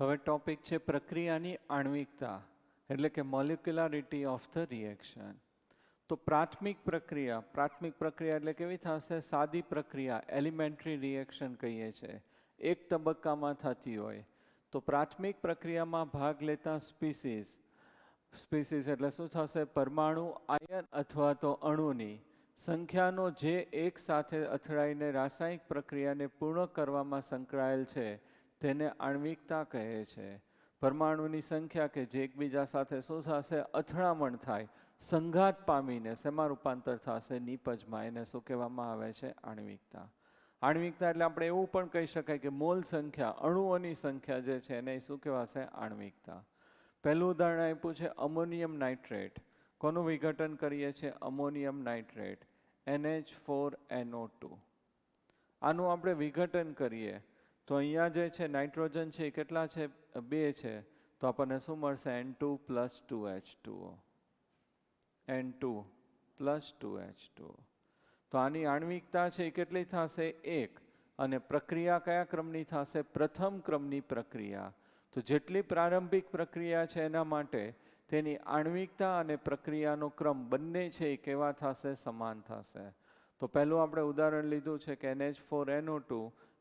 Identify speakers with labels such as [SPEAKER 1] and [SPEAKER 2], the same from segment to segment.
[SPEAKER 1] હવે ટોપિક છે પ્રક્રિયાની આણ્વિકતા એટલે કે મોલિક્યુલારિટી ઓફ ધ રિએક્શન. તો પ્રાથમિક પ્રક્રિયા એટલે કેવી થશે? સાદી પ્રક્રિયા, એલિમેન્ટરી રિએક્શન કહીએ છીએ, એક તબક્કામાં થતી હોય. તો પ્રાથમિક પ્રક્રિયામાં ભાગ લેતા સ્પીસીસ એટલે શું થશે? પરમાણુ, આયન અથવા તો અણુની સંખ્યાનો જે એક સાથે અથડાઈને રાસાયણિક પ્રક્રિયાને પૂર્ણ કરવામાં સંકળાયેલ છે તેને આણ્વિકતા કહે છે. પરમાણુની સંખ્યા કે જે એકબીજા સાથે શું થશે? અથડામણ થાય, સંઘાત પામીને શેમાં રૂપાંતર થશે? નિપજમાં. એને શું કહેવામાં આવે છે? આણ્વિકતા. આણ્વિકતા એટલે આપણે એવું પણ કહી શકાય કે મોલ સંખ્યા, અણુઓની સંખ્યા જે છે એને શું કહેવાશે? આણ્વિકતા. પહેલું ઉદાહરણ આપ્યું છે અમોનિયમ નાઇટ્રેટ. કોનું વિઘટન કરીએ છીએ? અમોનિયમ નાઇટ્રેટ, NH4NO2. આનું આપણે વિઘટન કરીએ તો અહીંયા જે છે નાઇટ્રોજન છે એ કેટલા છે? 2 છે. તો આપણને શું મળશે? N2 + 2H2O. N2 + 2H2O. તો આની આણ્વિકતા છે એ કેટલી થશે? 1. અને પ્રક્રિયા કયા ક્રમની થશે? પ્રથમ ક્રમની પ્રક્રિયા. તો જેટલી પ્રારંભિક પ્રક્રિયા છે એના માટે તેની આણ્વિકતા અને પ્રક્રિયાનો ક્રમ બંને છે એ કેવા થશે? સમાન થશે. તો પહેલું આપણે ઉદાહરણ લીધું છે કે NH4NO2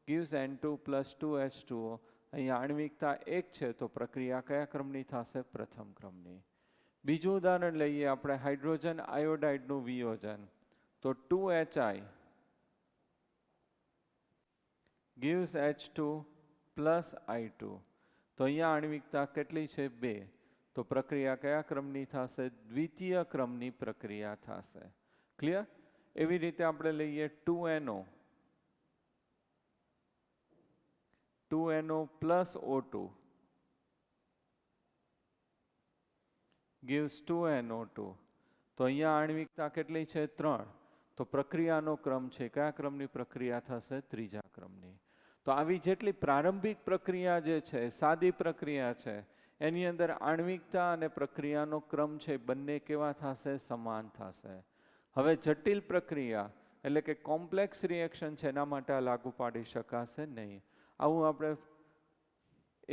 [SPEAKER 1] gives N2 + 2H2O. અહીંયા આણ્વિકતા 1 છે તો પ્રક્રિયા કયા ક્રમની થશે? પ્રથમ ક્રમની. બીજું ઉદાહરણ લઈએ આપણે હાઇડ્રોજન આયોડાઇડનું વિયોજન. તો 2HI gives H2 + I2. તો અહીંયા આણ્વિકતા કેટલી છે? 2. તો પ્રક્રિયા કયા ક્રમની થશે? દ્વિતીય ક્રમની પ્રક્રિયા થશે. ક્લિયર? એવી રીતે આપણે લઈએ 2NO + O2 gives 2NO2. તો અહીંયા આણ્વિકતા કેટલી છે? 3. તો પ્રક્રિયાનો ક્રમ છે કયા ક્રમની પ્રક્રિયા થશે? ત્રીજા ક્રમની. તો આવી જેટલી પ્રારંભિક પ્રક્રિયા જે છે, સાદી પ્રક્રિયા છે, એની અંદર આણ્વિકતા અને પ્રક્રિયાનો ક્રમ છે બંને કેવા થશે? સમાન થશે. હવે જટિલ પ્રક્રિયા એટલે કે કોમ્પ્લેક્સ રિએક્શન છે એના માટે આ લાગુ પાડી શકાશે નહીં. આવું આપણે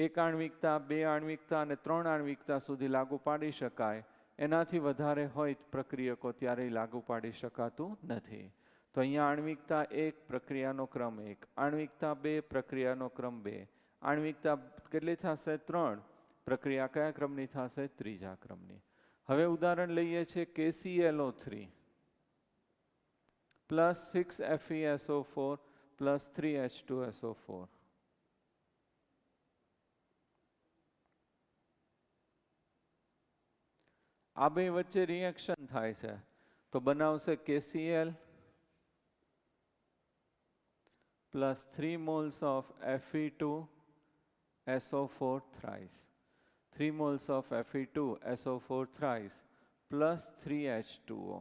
[SPEAKER 1] 1 આણ્વિકતા, 2 આણ્વિકતા અને 3 આણ્વિકતા સુધી લાગુ પાડી શકાય. એનાથી વધારે હોય પ્રક્રિયકો ત્યારે લાગુ પાડી શકાતું નથી. તો અહીંયા આણ્વિકતા 1, પ્રક્રિયાનો ક્રમ 1, આણ્વિકતા 2, પ્રક્રિયાનો ક્રમ 2, આણ્વિકતા કેટલી થશે? 3, પ્રક્રિયા કયા ક્રમની થશે? ત્રીજા ક્રમની. હવે ઉદાહરણ લઈએ છીએ KClO3 + 6FeSO4 + 3H2SO4. આ બે વચ્ચે રિએક્શન થાય છે તો બનાવશે KCl + 3 moles of Fe2SO4 thrice. 3 moles of Fe2SO4 thrice + 3H2O.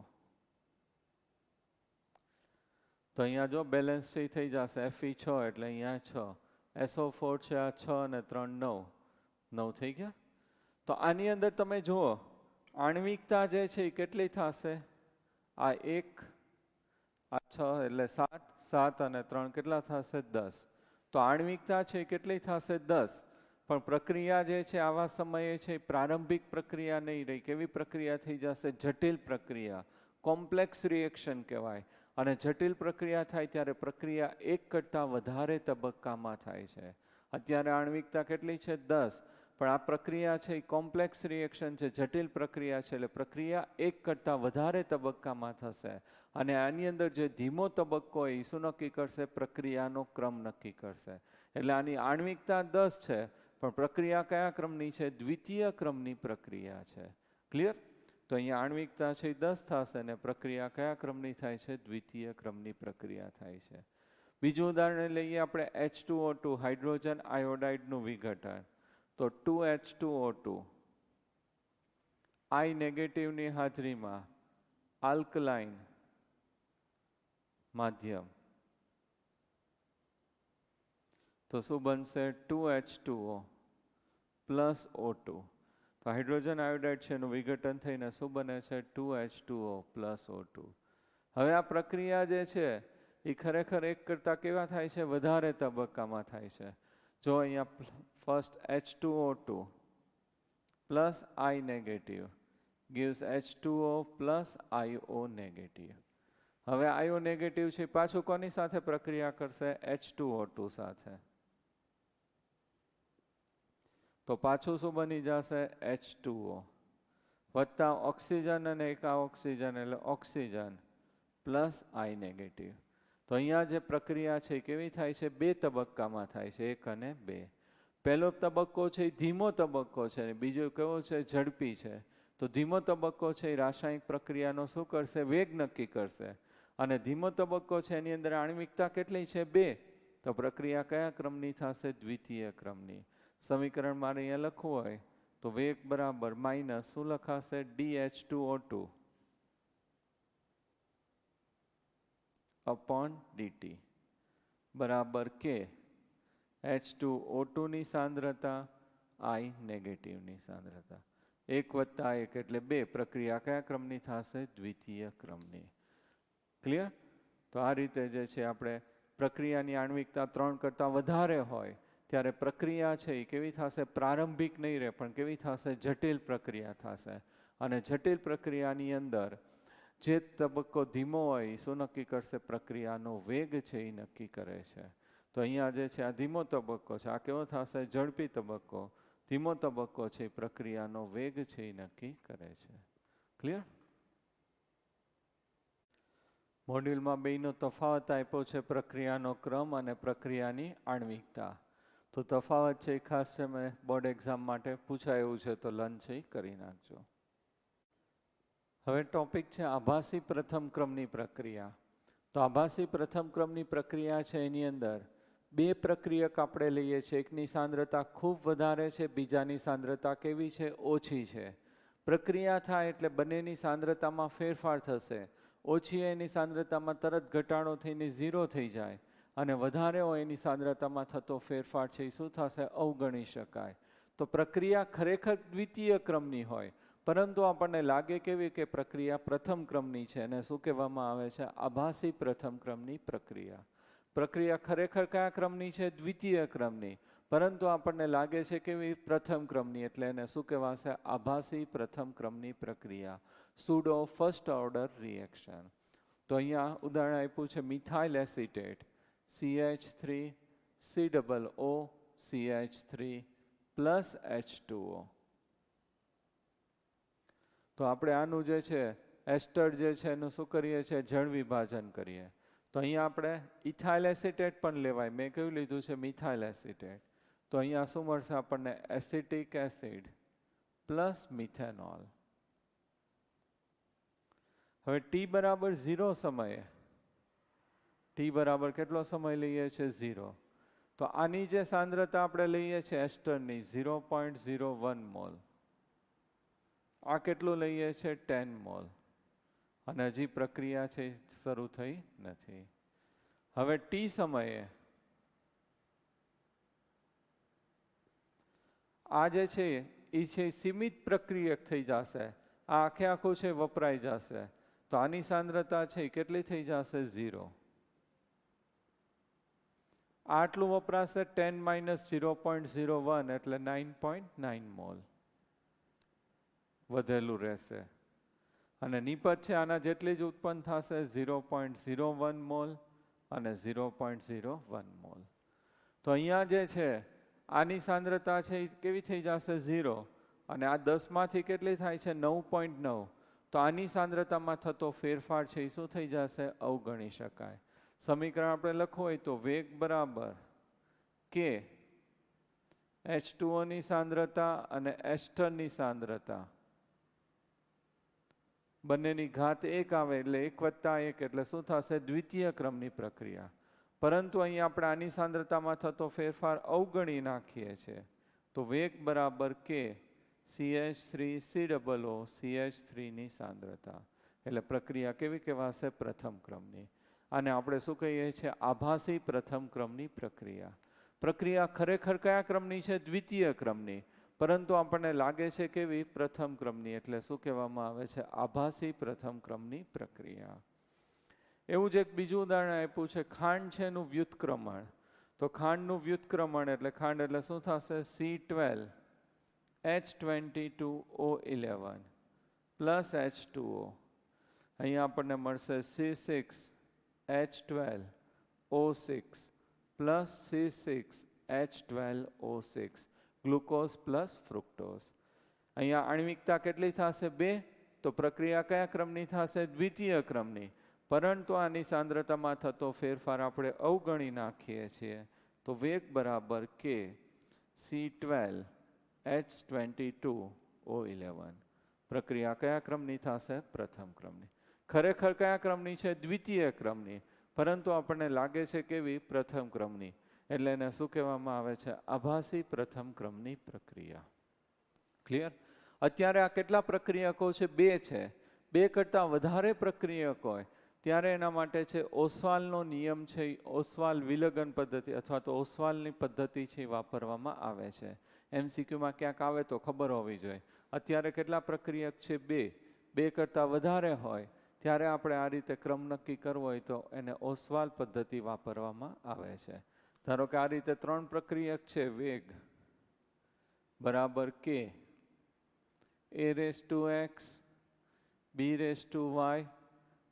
[SPEAKER 1] તો અહીંયા જો બેલેન્સ થઈ જશે. Fe 6 એટલે અહીંયા 6, SO4 છે આ 6 અને 3 9, 9 થઈ ગયા. તો આની અંદર તમે જુઓ આણ્વિકતા જે છે એ કેટલી થશે? આ 1, આ 6 એટલે 7, 7 અને 3 કેટલા થશે? 10. તો આણ્વિકતા છે કેટલી થશે? 10. પણ પ્રક્રિયા જે છે આવા સમયે છે પ્રારંભિક પ્રક્રિયા નહીં રહી. કેવી પ્રક્રિયા થઈ જશે? જટિલ પ્રક્રિયા, કોમ્પ્લેક્સ રિએક્શન કહેવાય. અને જટિલ પ્રક્રિયા થાય ત્યારે પ્રક્રિયા 1 કરતાં વધારે તબક્કામાં થાય છે. અત્યારે આણ્વિકતા કેટલી છે? 10. પણ આ પ્રક્રિયા છે એ કોમ્પ્લેક્સ રિએક્શન છે, જટિલ પ્રક્રિયા છે, એટલે પ્રક્રિયા 1 કરતાં વધારે તબક્કામાં થશે. અને આની અંદર જે ધીમો તબક્કો હોય એ શું નક્કી કરશે? પ્રક્રિયાનો ક્રમ નક્કી કરશે. એટલે આની આણ્વિકતા 10 છે પણ પ્રક્રિયા કયા ક્રમની છે? દ્વિતીય ક્રમની પ્રક્રિયા છે. ક્લિયર? તો અહીંયા આણ્વિકતા છે એ 10 થશે અને પ્રક્રિયા કયા ક્રમની થાય છે? દ્વિતીય ક્રમની પ્રક્રિયા થાય છે. બીજું ઉદાહરણ લઈએ આપણે H2O2 હાઇડ્રોજન આયોડાઇડનું વિઘટન. તો 2H2O2 I નેગેટિવની હાજરીમાં આલ્કલાઇન માધ્યમ. તો શું બનશે? 2H2O + O2. તો હાઇડ્રોજન આયોડાઇડ છે એનું વિઘટન થઈને શું બને છે? 2H2O + O2. હવે આ પ્રક્રિયા જે છે એ ખરેખર 1 કરતાં કેવા થાય છે? વધારે તબક્કામાં થાય છે. જો અહીંયા first H2O2 plus I negative gives H2O plus IO negative. હવે IO નેગેટિવ છે પાછું કોની સાથે પ્રક્રિયા કરશે? H2O2 સાથે. તો પાછું શું બની જશે? H2O વત્તા ઓક્સિજન અને એક આ ઓક્સિજન એટલે ઓક્સિજન પ્લસ I નેગેટિવ. તો અહીંયા જે પ્રક્રિયા છે કેવી થાય છે? બે તબક્કામાં થાય છે, 1 અને 2. પહેલો તબક્કો છે એ ધીમો તબક્કો છે, બીજો કેવો છે? ઝડપી છે. તો ધીમો તબક્કો છે એ રાસાયણિક પ્રક્રિયાનો શું કરશે? વેગ નક્કી કરશે. અને ધીમો તબક્કો છે એની અંદર આણ્વિકતા કેટલી છે? 2. તો પ્રક્રિયા કયા ક્રમની થશે? દ્વિતીય ક્રમની. સમીકરણ મારે અહીંયા લખવું હોય તો વેગ બરાબર માઇનસ શું લખાશે? dH2O2 upon dt બરાબર કે H2O2 ની સાંદ્રતા I નેગેટિવની સાંદ્રતા 1 વત્તા 1 એટલે 2. પ્રક્રિયા કયા ક્રમની થશે? દ્વિતીય ક્રમની. ક્લિયર? તો આ રીતે જે છે આપણે પ્રક્રિયાની આણ્વિકતા 3 કરતાં વધારે હોય ત્યારે પ્રક્રિયા છે એ કેવી થશે? પ્રારંભિક નહીં રહે પણ કેવી થશે? જટિલ પ્રક્રિયા થશે. અને જટિલ પ્રક્રિયાની અંદર જે તબક્કો ધીમો હોય એ શું નક્કી કરશે? પ્રક્રિયાનો વેગ છે એ નક્કી કરે છે. તો અહીંયા જે છે આ ધીમો તબક્કો છે, આ કેવો થશે? ઝડપી તબક્કો. ધીમો તબક્કો છે પ્રક્રિયાનો વેગ છે એ નક્કી કરે છે. ક્લિયર? મોડ્યુલમાં બેનો તફાવત આપ્યો છે, પ્રક્રિયાનો ક્રમ અને પ્રક્રિયાની આણ્વિકતા. તો તફાવત છે એ ખાસ છે મેં બોર્ડ એક્ઝામ માટે પૂછાય એવું છે તો લર્ન છે એ કરી નાખજો. હવે ટોપિક છે આભાસી પ્રથમ ક્રમની પ્રક્રિયા. તો આભાસી પ્રથમ ક્રમની પ્રક્રિયા છે એની અંદર 2 પ્રક્રિયક આપણે લઈએ છીએ. એકની સાંદ્રતા ખૂબ વધારે છે, બીજાની સાંદ્રતા કેવી છે? ઓછી છે. પ્રક્રિયા થાય એટલે બંનેની સાંદ્રતામાં ફેરફાર થશે. ઓછી એની સાંદ્રતામાં તરત ઘટાડો થઈને 0 થઈ જાય અને વધારે હોય એની સાંદ્રતામાં થતો ફેરફાર છે એ શું થશે? અવગણી શકાય. તો પ્રક્રિયા ખરેખર દ્વિતીય ક્રમની હોય પરંતુ આપણને લાગે કેવી કે પ્રક્રિયા પ્રથમ ક્રમની છે અને શું કહેવામાં આવે છે? આભાસી પ્રથમ ક્રમની પ્રક્રિયા. પ્રક્રિયા ખરેખર કયા ક્રમની છે? દ્વિતીય ક્રમની. પરંતુ આપણને લાગે છે કેવી? પ્રથમ ક્રમની. એટલે એને શું કહેવાશે? આભાસી પ્રથમ ક્રમની પ્રક્રિયા. Pseudo first order reaction. તો અહીંયા ઉદાહરણ આપ્યું છે methyl acetate CH3 COO CH3 plus H2O. તો આપણે આનું જે છે એસ્ટર જે છે એનું શું કરીએ છીએ? જળ વિભાજન કરીએ. તો અહીંયા આપણે ઇથાઇલ એસિટેટ પણ લેવાય. મેં કયું લીધું છે? Methyl acetate. તો અહીંયા શું મળશે આપણને? Acetic acid plus methanol. હવે T બરાબર 0 સમયે, T બરાબર કેટલો સમય લઈએ છીએ? 0. તો આની જે સાંદ્રતા આપણે લઈએ છીએ એસ્ટરની 0.01 મોલ. આ કેટલું લઈએ છીએ? 10 મોલ. અને હજી પ્રક્રિયા છે શરૂ થઈ નથી. હવે T સમયે આ જે છે એ છે સીમિત પ્રક્રિયક થઈ જશે. આ આખે આખું છે વપરાઈ જશે. તો આની સાંદ્રતા છે કેટલી થઈ જશે? 0. આટલું વપરાશે 10 - 0.01 એટલે 9.9 મોલ વધેલું રહેશે. અને નિપજ છે આના જેટલી જ ઉત્પન્ન થશે 0.01 મોલ અને 0.01 મોલ. તો અહીંયા જે છે આની સાંદ્રતા છે એ કેવી થઈ જશે? 0. અને આ 10 માંથી કેટલી થાય છે? 9.9. તો આની સાંદ્રતામાં થતો ફેરફાર છે એ શું થઈ જશે? અવગણી શકાય. સમીકરણ આપણે લખવું હોય તો વેગ બરાબર કે H2O ની સાંદ્રતા અને એસ્ટરની સાંદ્રતા બંનેની ઘાત 1 આવે એટલે 1 વત્તા 1 એટલે શું થશે? દ્વિતીય ક્રમની પ્રક્રિયા. પરંતુ અહીં આપણે આની સાંદ્રતામાં થતો ફેરફાર અવગણી નાખીએ છીએ. તો વેગ બરાબર કે CH3 COO CH3 ની સાંદ્રતા. એટલે પ્રક્રિયા કેવી કહેવાશે? પ્રથમ ક્રમની. આને આપણે શું કહીએ છીએ? આભાસી પ્રથમ ક્રમની પ્રક્રિયા. પ્રક્રિયા ખરેખર કયા ક્રમની છે? દ્વિતીય ક્રમની. પરંતુ આપણને લાગે છે કેવી? પ્રથમ ક્રમની. એટલે શું કહેવામાં આવે છે? આભાસી પ્રથમ ક્રમની પ્રક્રિયા. એવું જ એક બીજું ઉદાહરણ આપ્યું છે ખાંડ છે એનું વ્યુત્ક્રમણ. તો ખાંડનું વ્યુત્ક્રમણ એટલે ખાંડ એટલે શું થશે? C12 H22O11 plus H2O. અહીંયા આપણને મળશે C6 H12O6 plus C6 H12O6 glucose plus fructose. અહીંયા આણ્વિકતા કેટલી થશે? 2. તો પ્રક્રિયા કયા ક્રમની થશે? દ્વિતીય ક્રમની. પરંતુ આની સાંદ્રતામાં થતો ફેરફાર આપણે અવગણી નાખીએ છીએ. તો વેગ બરાબર K C12 H22O11. પ્રક્રિયા કયા ક્રમની થશે? પ્રથમ ક્રમની. ખરેખર કયા ક્રમની છે? દ્વિતીય ક્રમની. પરંતુ આપણને લાગે છે કેવી? પ્રથમ ક્રમની. એટલે એને શું કહેવામાં આવે છે? આભાસી પ્રથમ ક્રમની પ્રક્રિયા. ક્લિયર? અત્યારે આ કેટલા પ્રક્રિયકો છે? 2 છે. 2 કરતાં વધારે પ્રક્રિયકો હોય ત્યારે એના માટે છે ઓસ્વાલનો નિયમ છે, ઓસ્વાલ વિલગન પદ્ધતિ અથવા તો ઓસ્વાલની પદ્ધતિ છે વાપરવામાં આવે છે. MCQમાં ક્યાંક આવે તો ખબર હોવી જોઈએ. અત્યારે કેટલા પ્રક્રિયક છે? 2. 2 કરતાં વધારે હોય ત્યારે આપણે આ રીતે ક્રમ નક્કી કરવો હોય તો એને ઓસ્વાલ પદ્ધતિ વાપરવામાં આવે છે. ધારો કે આ રીતે 3 પ્રક્રિયક છે. વેગ બરાબર K A⁻x B⁻y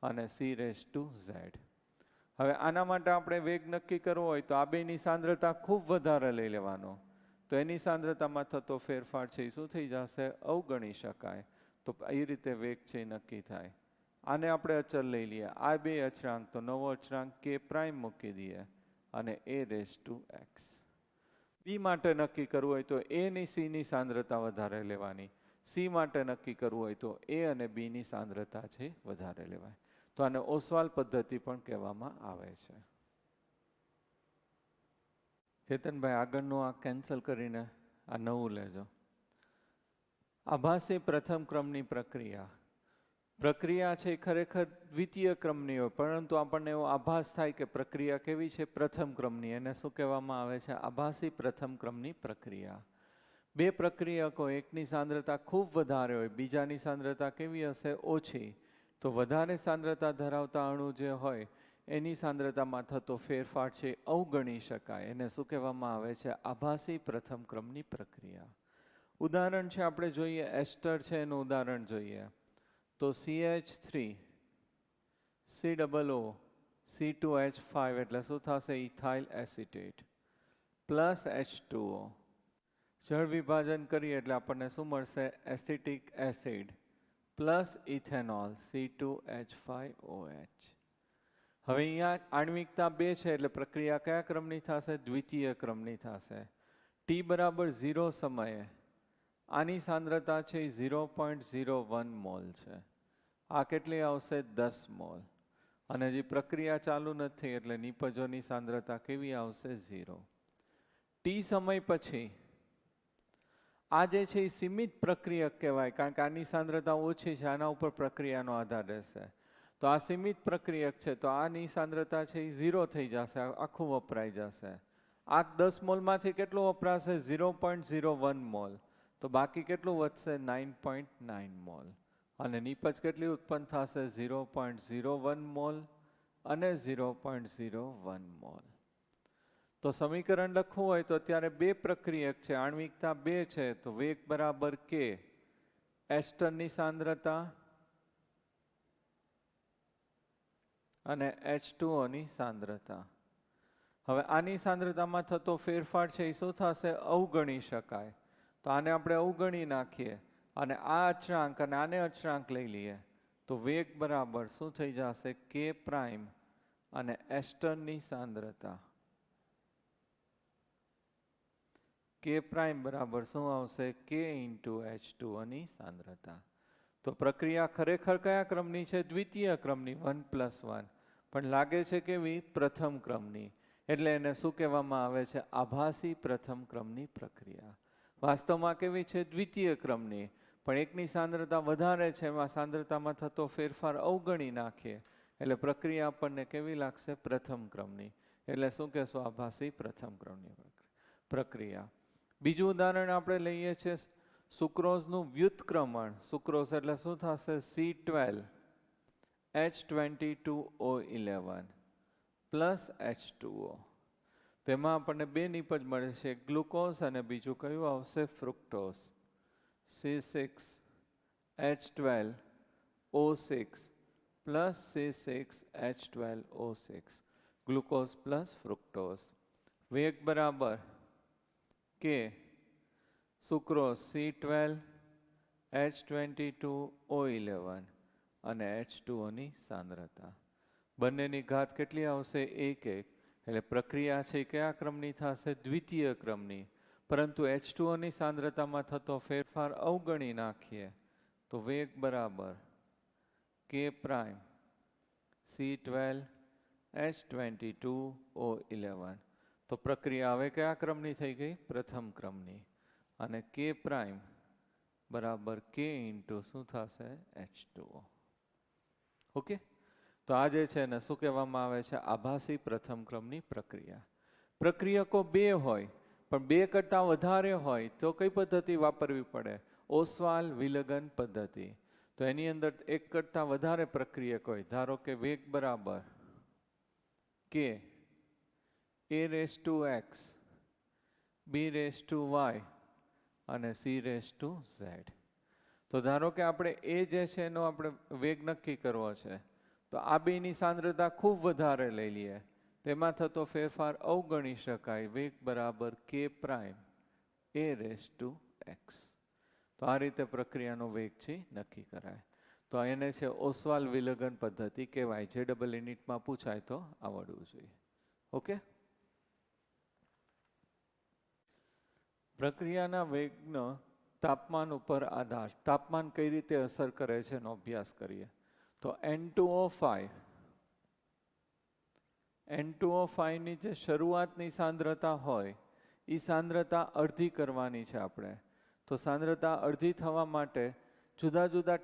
[SPEAKER 1] અને C⁻z. હવે આના માટે આપણે વેગ નક્કી કરવો હોય તો આ બેની સાંદ્રતા ખૂબ વધારે લઈ લેવાનો. તો એની સાંદ્રતામાં થતો ફેરફાર છે એ શું થઈ જશે? અવગણી શકાય. તો એ રીતે વેગ છે એ નક્કી થાય. આને આપણે અચલ લઈ લઈએ. આ 2 અચળાંક તો નવો અચળાંક K પ્રાઇમ મૂકી દઈએ અને A⁻x. બી માટે નક્કી કરવું હોય તો A ની C ની સાંદ્રતા વધારે લેવાની. સી માટે નક્કી કરવું હોય તો A અને B ની સાંદ્રતા છે વધારે લેવાય. તો આને ઓસ્વાલ પદ્ધતિ પણ કહેવામાં આવે છે. કેતનભાઈ આગળનું આ કેન્સલ કરીને આ નવું લેજો. આભાસી પ્રથમ ક્રમની પ્રક્રિયા. પ્રક્રિયા છે ખરેખર દ્વિતીય ક્રમની હોય પરંતુ આપણને એવો આભાસ થાય કે પ્રક્રિયા કેવી છે? પ્રથમ ક્રમની. એને શું કહેવામાં આવે છે? આભાસી પ્રથમ ક્રમની પ્રક્રિયા. 2 પ્રક્રિયકો, એકની સાંદ્રતા ખૂબ વધારે હોય, બીજાની સાંદ્રતા કેવી હશે? ઓછી. તો વધારે સાંદ્રતા ધરાવતા અણુ જે હોય એની સાંદ્રતામાં થતો ફેરફાર છે અવગણી શકાય. એને શું કહેવામાં આવે છે? આભાસી પ્રથમ ક્રમની પ્રક્રિયા. ઉદાહરણ છે આપણે જોઈએ, એસ્ટર છે એનું ઉદાહરણ જોઈએ તો CH3 COO C2H5 એટલે શું થશે? Ethyl acetate plus H2O. જળ વિભાજન કરીએ એટલે આપણને શું મળશે? Acetic acid plus ethanol C2H5OH. હવે અહીંયા આણ્વિકતા 2 છે એટલે પ્રક્રિયા કયા ક્રમની થશે? દ્વિતીય ક્રમની થશે. T બરાબર 0 સમયે આની સાંદ્રતા છે 0.01 મોલ છે. આ કેટલી આવશે? 10 મોલ. અને જે પ્રક્રિયા ચાલુ નથી એટલે નિપજોની સાંદ્રતા કેવી આવશે? 0. T સમય પછી આ જે છે એ સીમિત પ્રક્રિયક કહેવાય કારણ કે આની સાંદ્રતા ઓછી છે. આના ઉપર પ્રક્રિયાનો આધાર રહેશે. તો આ સીમિત પ્રક્રિયક છે તો આની સાંદ્રતા છે એ 0 થઈ જશે, આખું વપરાઈ જશે. આ 10 મોલમાંથી કેટલું વપરાશે? 0.01 મોલ. તો બાકી કેટલું વધશે? 9.9 મોલ. અને નિપજ કેટલી ઉત્પન્ન થશે? 0.01 મોલ અને 0.01 મોલ. તો સમીકરણ લખવું હોય તો અત્યારે 2 પ્રક્રિયક છે, આણ્વિકતા 2 છે તો વેગ બરાબર K એસ્ટરની સાંદ્રતા અને H2O ની સાંદ્રતા. હવે આની સાંદ્રતામાં થતો ફેરફાર છે એ શું થશે? અવગણી શકાય. તો આને આપણે અવગણી નાખીએ અને આ અચળાંક અને આને અચળાંક લઈ લઈએ તો વેગ બરાબર શું થઈ જશે? K પ્રાઇમ અને એસ્ટરની સાંદ્રતા. K પ્રાઇમ બરાબર શું આવશે? K ઇન્ટુ H2O ની સાંદ્રતા. તો પ્રક્રિયા ખરેખર કયા ક્રમની છે? દ્વિતીય ક્રમની 1+1. પણ લાગે છે કેવી? પ્રથમ ક્રમની. એટલે એને શું કહેવામાં આવે છે? આભાસી પ્રથમ ક્રમની પ્રક્રિયા. વાસ્તવમાં કેવી છે? દ્વિતીય ક્રમની. પણ એકની સાંદ્રતા વધારે છે એમાં સાંદ્રતામાં થતો ફેરફાર અવગણી નાખીએ એટલે પ્રક્રિયા આપણને કેવી લાગશે? પ્રથમ ક્રમની. એટલે શું કહેશો? આભાસી પ્રથમ ક્રમની પ્રક્રિયા. બીજું ઉદાહરણ આપણે લઈએ છીએ સુક્રોઝનું વ્યુત્ક્રમણ. સુક્રોઝ એટલે શું થશે? C12 H22O11 plus H2O. તેમાં આપણને બે નિપજ મળે છે, ગ્લુકોઝ અને બીજું કયું આવશે? Fructose. C6H12O6 plus C6H12O6, glucose plus fructose. વેગ બરાબર કે સુક્રોઝ C12H22O11 અને H2O ની સાંદ્રતા. બંનેની ઘાત કેટલી આવશે? 1 1. એટલે પ્રક્રિયા છે એ કયા ક્રમની થશે? દ્વિતીય ક્રમની. પરંતુ H2O ની સાંદ્રતામાં થતો ફેરફાર અવગણી નાખીએ તો વેગ બરાબર K પ્રાઇમ C12H22O11. તો પ્રક્રિયા હવે કયા ક્રમની થઈ ગઈ? પ્રથમ ક્રમની. અને K પ્રાઇમ બરાબર K ઇન્ટુ શું થશે? H2O. ઓકે, તો આ જે છે ને શું કહેવામાં આવે છે? આભાસી પ્રથમ ક્રમની પ્રક્રિયા. પ્રક્રિયકો બે હોય પણ બે કરતાં વધારે હોય તો કઈ પદ્ધતિ વાપરવી પડે? ઓસ્વાલ વિલગન પદ્ધતિ. તો એની અંદર એક કરતાં વધારે પ્રક્રિયક હોય, ધારો કે વેગ બરાબર K A⁴x B⁴y અને C⁴z. તો ધારો કે આપણે એ જે છે એનો આપણે વેગ નક્કી કરવો છે, તો આ બેની સાંદ્રતા ખૂબ વધારે લઈ લઈએ, તેમાં થતો ફેરફાર અવગણી શકાય. વેગ બરાબર K પ્રાઇમ A⁴x. તો આ રીતે પ્રક્રિયાનો વેગ છે નક્કી કરાય. તો એને છે ઓસ્વાલ વિલગન પદ્ધતિ કહેવાય. જે ડબલ યુનિટમાં પૂછાય તો આવડવું જોઈએ. ઓકે, પ્રક્રિયાના વેગનો તાપમાન ઉપર આધાર. તાપમાન કઈ રીતે અસર કરે છે એનો અભ્યાસ કરીએ. તો N2O5 ની જે શરૂઆતની સાંદ્રતા હોય એ સાંદ્રતા અડધી કરવાની છે આપણે. તો સાંદ્રતા અડધી થવા માટે જુદા જુદા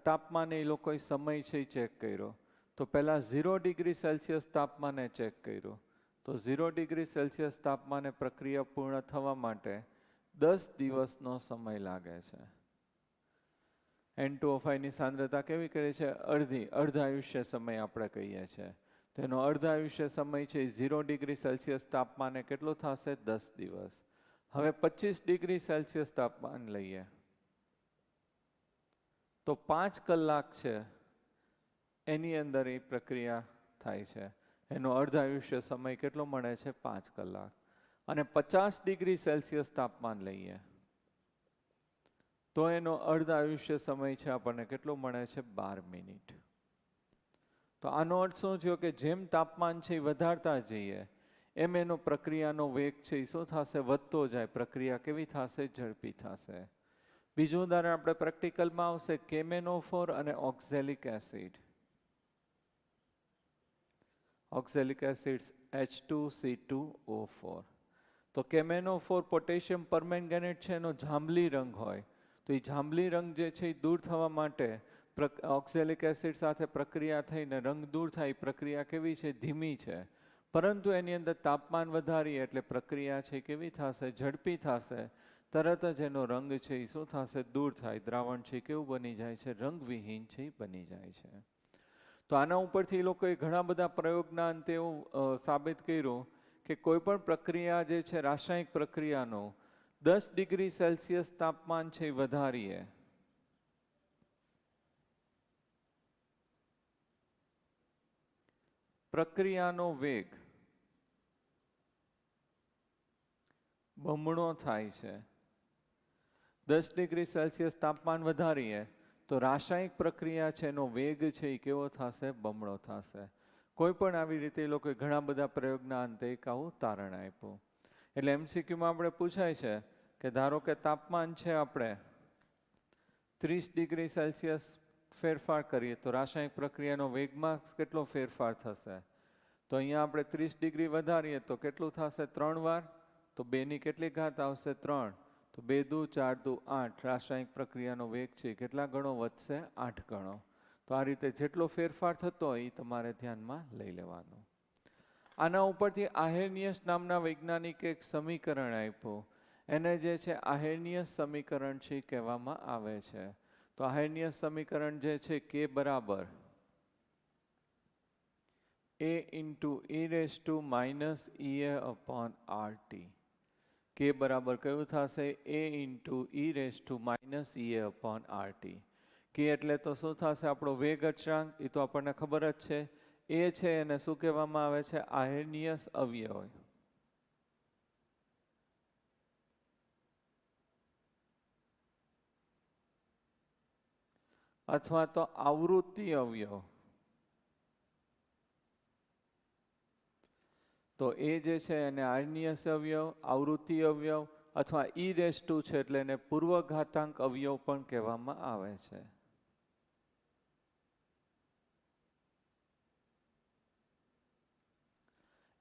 [SPEAKER 1] તાપમાને એ લોકોએ સમય છે ચેક કર્યો. તો પહેલાં 0 ડિગ્રી સેલ્સિયસ તાપમાને ચેક કર્યું. તો 0 ડિગ્રી સેલ્સિયસ તાપમાને પ્રક્રિયા પૂર્ણ થવા માટે 10 દિવસનો સમય લાગે છે. N2O5 ની સાંદ્રતા કેવી કરી છે? અર્ધ આયુષ્ય સમય આપણે કહીએ છીએ. તેનો અર્ધ આયુષ્ય સમય છે 0 ડિગ્રી સેલ્સિયસ તાપમાને કેટલો થશે? 10 દિવસ. હવે 25 ડિગ્રી સેલ્સિયસ તાપમાન લઈએ તો 5 કલાક છે એની અંદર એ પ્રક્રિયા થાય છે. એનો અર્ધ આયુષ્ય સમય કેટલો મળે છે? 5 કલાક. અને 50 ડિગ્રી સેલ્સિયસ તાપમાન લઈએ તો એનો અર્ધ આયુષ્ય સમય છે આપણને કેટલો મળે છે? 12 મિનિટ. તો આનો અર્થ શું થયો? કે જેમ તાપમાન છે એ વધારતા જઈએ એમ એનો પ્રક્રિયાનો વેગ છે એ શું થશે? વધતો જાય. પ્રક્રિયા કેવી થશે? ઝડપી થશે. બીજું ઉદાહરણ આપણે પ્રેક્ટિકલમાં આવશે, કેમેનોફોર અને oxalic acid. Oxalic acid H2C2O4. તો કેમેનોફોર પોટેશિયમ પરમેંગેનેટ છે, એનો જાંબલી રંગ હોય. તો એ જાંબલી રંગ જે છે એ દૂર થવા માટે ઓક્ઝેલિક એસિડ સાથે પ્રક્રિયા થઈને રંગ દૂર થાય. પ્રક્રિયા કેવી છે? ધીમી છે. પરંતુ એની અંદર તાપમાન વધારીએ એટલે પ્રક્રિયા છે કેવી થશે? ઝડપી થશે. તરત જ એનો રંગ છે એ શું થશે? દૂર થાય. દ્રાવણ છે કેવું બની જાય છે? રંગવિહીન છે બની જાય છે. તો આના ઉપરથી એ લોકોએ ઘણા બધા પ્રયોગના અંતે એવું સાબિત કર્યું કે કોઈ પણ પ્રક્રિયા જે છે રાસાયણિક પ્રક્રિયાનો 10 ડિગ્રી સેલ્સિયસ તાપમાન છે વધારીએ પ્રક્રિયાનો વેગ બમણો થાય છે. 10 ડિગ્રી સેલ્સિયસ તાપમાન વધારીએ તો રાસાયણિક પ્રક્રિયા છે એનો વેગ છે એ કેવો થશે? બમણો થશે. કોઈ પણ આવી રીતે એ લોકોએ ઘણા બધા પ્રયોગના અંતે એક આવું તારણ આપ્યું. એટલે MCQમાં આપણે પૂછાય છે કે ધારો કે તાપમાન છે આપણે 30 ડિગ્રી સેલ્સિયસ ફેરફાર કરીએ તો રાસાયણિક પ્રક્રિયાનો વેગમાં કેટલો ફેરફાર થશે? તો અહીંયા આપણે 30 ડિગ્રી વધારીએ તો કેટલું થશે? 3 વાર. તો 2ની કેટલી ઘાત આવશે? 3. તો 2 દુ 4 દુ 8. રાસાયણિક પ્રક્રિયાનો વેગ છે કેટલા ગણો વધશે? 8 ગણો. તો આ રીતે જેટલો ફેરફાર થતો હોય એ તમારે ધ્યાનમાં લઈ લેવાનો. આના ઉપરથી આહેર્નિયસ નામના વૈજ્ઞાનિકે એક સમીકરણ આપ્યું. એને જે છે આહેર્નિયસ સમીકરણ છે કહેવામાં આવે છે. તો આહેર્નિયસ સમીકરણ જે છે K બરાબર a into e raised to minus ea upon RT. કે બરાબર કયું થશે? a into e raised to minus ea upon RT. કે એટલે તો શું થશે? આપણો વેગ અચળાંક, એ તો આપણને ખબર જ છે. એ છે એને શું કહેવામાં આવે છે? આયનીયસ અવયવ અથવા તો આવૃત્તિ અવયવ. તો એ જે છે એને આયનીયસ અવયવ, આવૃત્તિ અવયવ અથવા ઈ રેસ ટુ છે એટલે એને પૂર્વઘાતાંક અવયવ પણ કહેવામાં આવે છે.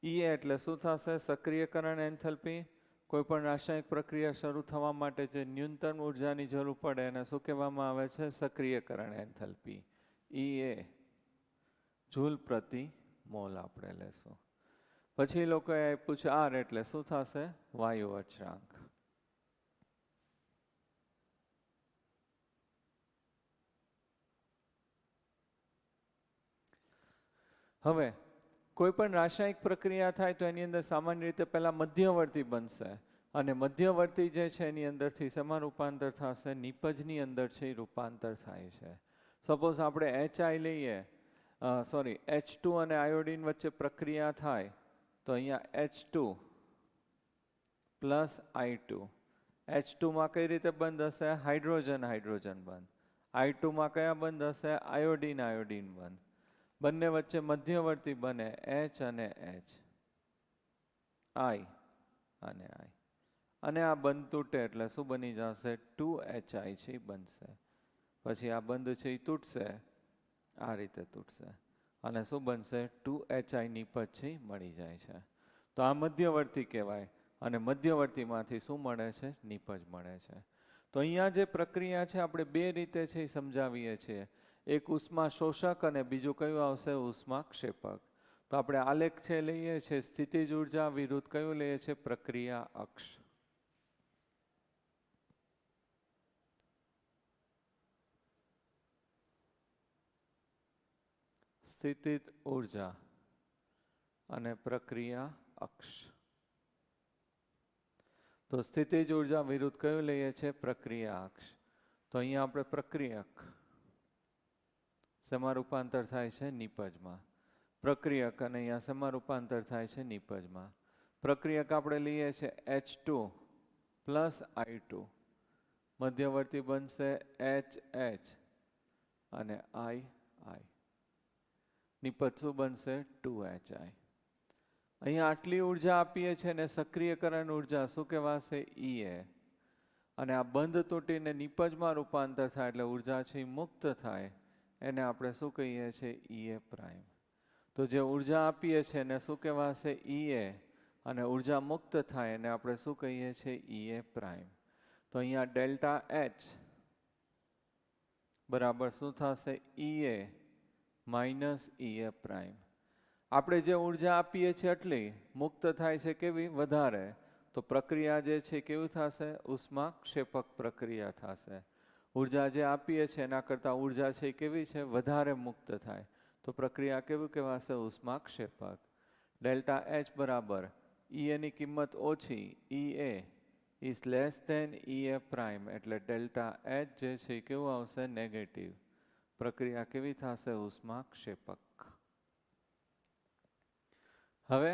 [SPEAKER 1] ઈ એટલે શું થશે? સક્રિયકરણ એન્થેલ્પી. કોઈ પણ રાસાયણિક પ્રક્રિયા શરૂ થવા માટે જે ન્યૂનતમ ઉર્જાની જરૂર પડે એને શું કહેવામાં આવે છે? સક્રિયકરણ એન્થેલ્પી. ઈ એ જૂલ પ્રતિ મોલ આપણે લેશું. પછી લોકોએ આપ્યું છે આર એટલે શું થશે? વાયુ અચળાંક. હવે કોઈ પણ રાસાયણિક પ્રક્રિયા થાય તો એની અંદર સામાન્ય રીતે પહેલા મધ્યવર્તી બનશે અને મધ્યવર્તી જે છે એની અંદરથી શેમાં રૂપાંતર થશે? નિપજની અંદર છે એ રૂપાંતર થાય છે. સપોઝ આપણે HI લઈએ, H2 અને આયોડિન વચ્ચે પ્રક્રિયા થાય તો અહીંયા H2 પ્લસ I2. H2માં કઈ રીતે બંધ હશે? હાઇડ્રોજન હાઇડ્રોજન બંધ. I2માં કયા બંધ હશે? આયોડિન આયોડિન બંધ. બંને વચ્ચે મધ્યવર્તી બને H અને H, I અને I. અને આ બંધ તૂટે એટલે શું બની જશે? 2HI છે એ બનશે. પછી આ બંધ છે એ તૂટશે, આ રીતે તૂટશે અને શું બનશે? 2HI નિપજ છે એ મળી જાય છે. તો આ મધ્યવર્તી કહેવાય અને મધ્યવર્તીમાંથી શું મળે છે? નિપજ મળે છે. તો અહીંયા જે પ્રક્રિયા છે આપણે બે રીતે છે એ સમજાવીએ છીએ. એક ઉષ્મા શોષક અને બીજું કયું આવશે? ઉષ્મા ક્ષેપક. તો આપણે આલેખ છે લઈએ છીએ સ્થિતિજ ઉર્જા વિરુદ્ધ કયું લઈએ છીએ? પ્રક્રિયા અક્ષ. સ્થિતિજ ઉર્જા અને પ્રક્રિયા અક્ષ. તો સ્થિતિજ ઉર્જા વિરુદ્ધ કયું લઈએ છીએ? પ્રક્રિયા અક્ષ. તો અહીંયા આપણે પ્રક્રિયક શેમાં રૂપાંતર થાય છે? નિપજમાં. પ્રક્રિયક અને અહીંયા શેમાં રૂપાંતર થાય છે? નિપજમાં. પ્રક્રિયક આપણે લઈએ છીએ H2 પ્લસ I2. મધ્યવર્તી બનશે HH અને I. નિપજ શું બનશે? 2HI. અહીંયા આટલી ઉર્જા આપીએ છીએ ને સક્રિયકરણ ઉર્જા શું કહેવાશે? EA. અને આ બંધ તૂટીને નિપજમાં રૂપાંતર થાય એટલે ઉર્જા છે એ મુક્ત થાય, એને આપણે શું કહીએ છીએ? EA prime. તો જે ઉર્જા આપીએ છીએ એને શું કહેવાશે? EA. અને ઉર્જા મુક્ત થાય એને આપણે શું કહીએ છીએ? EA prime. તો અહીંયા ડેલ્ટા H બરાબર શું થશે? EA minus EA prime. આપણે જે ઉર્જા આપીએ છીએ એટલી મુક્ત થાય છે કેવી? વધારે. તો પ્રક્રિયા જે છે કેવી થશે? ઉષ્મા ક્ષેપક પ્રક્રિયા થશે. ઉર્જા જે આપીએ છીએ એના કરતાં ઉર્જા છે કેવી છે? વધારે મુક્ત થાય. તો પ્રક્રિયા કેવું કહેવાશે? ઉષ્મા ક્ષેપક. ડેલ્ટા H બરાબર EA ની કિંમત ઓછી, EA is less than EA prime, એટલે ડેલ્ટા H જે છે કેવું આવશે? નેગેટિવ. પ્રક્રિયા કેવી થશે? ઉષ્મા ક્ષેપક. હવે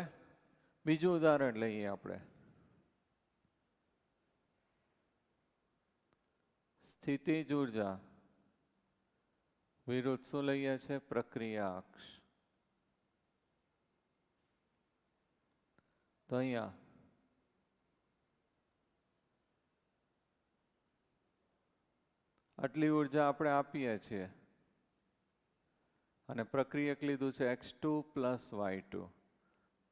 [SPEAKER 1] બીજું ઉદાહરણ લઈએ આપણે. સ્થિતિજ ઉર્જા વિરુદ્ધ શું લઈએ છીએ? પ્રક્રિયા અક્ષ. તો અહીંયા આટલી ઉર્જા આપણે આપીએ છીએ અને પ્રક્રિયક લીધું છે X2 પ્લસ Y2.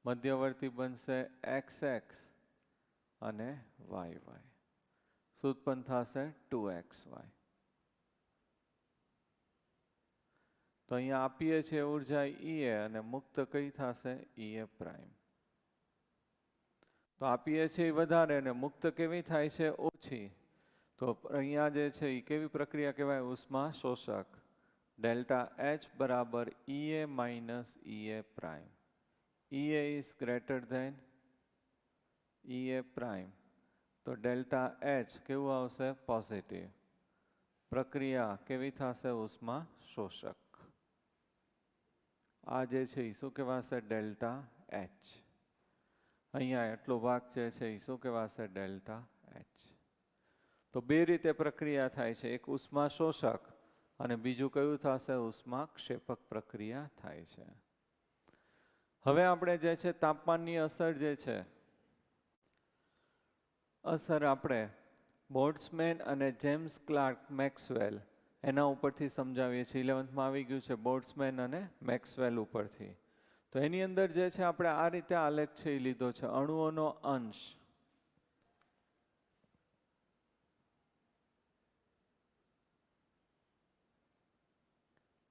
[SPEAKER 1] મધ્યવર્તી બનશે XX અને YY. શું ઉત્પન્ન થશે? 2XY. તો અહીંયા આપીએ છીએ ઉર્જા EA અને મુક્ત કઈ થશે? EA prime. તો આપીએ છીએ વધારે અને મુક્ત કેવી થાય છે? ઓછી. તો અહીંયા જે છે એ કેવી પ્રક્રિયા કહેવાય? ઉષ્મા શોષક. ડેલ્ટા એચ બરાબર E A minus E A prime. E A is greater than E A prime. તો ડેલ્ટા એચ કેવું આવશે? પોઝિટિવ. પ્રક્રિયા કેવી થશે? ઉષ્મા શોષક. આ જે છે એ શું કહેવાશે? Delta H. અહીંયા એટલો ભાગ જે છે એ શું કહેવાશે? Delta H. તો બે રીતે પ્રક્રિયા થાય છે, એક ઉષ્મા શોષક અને બીજું કયું થશે? ઉષ્મા ક્ષેપક પ્રક્રિયા થાય છે. હવે આપણે જે છે તાપમાનની અસર જે છે, અસર આપણે બોલ્ટ્ઝમેન અને જેમ્સ ક્લાર્ક મેક્સવેલ એના ઉપરથી સમજાવીએ છીએ. 11th આવી ગયું છે બોલ્ટ્ઝમેન અને મેક્સવેલ ઉપરથી. તો એની અંદર જે છે આપણે આ રીતે આલેખ છે એ લીધો છે. અણુઓનો અંશ